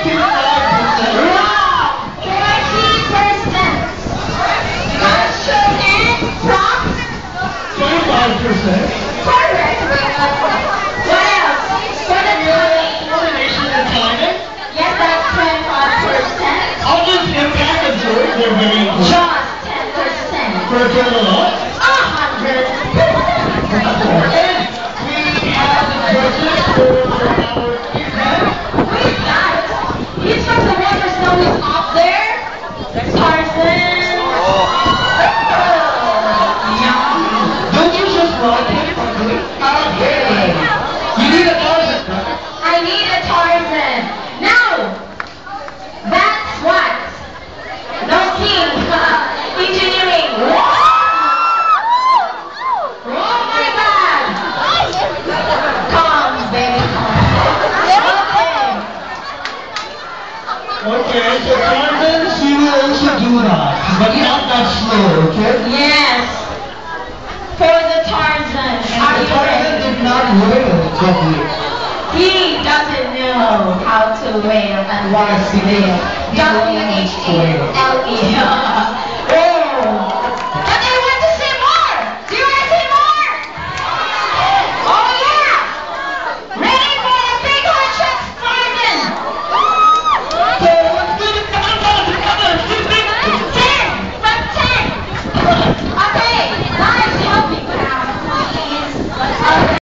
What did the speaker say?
Wrong! 40%. Culture and props? 25%. Correct. What else? For the time? Motivation and timing. Yes, that's 25%. I'll just impact and serve. They're very important. Just 10%. For a total of 100. and we have the judges for our event. Wait, guys. He's from the water snow is up there. Tarzan. Yum. Don't you just like it? Okay. You need a Tarzan, right? I need a Tarzan. Now, that's what. No king. Engineering. Oh my God. Come, baby, come. Okay, so Tarzan, she will also do that, but not that slow, okay? Okay. Yes. For the Tarzan. Are The you Tarzan ready? did not whale properly. He doesn't know how to wail and Why? wail. Because he W-H-A-L-E.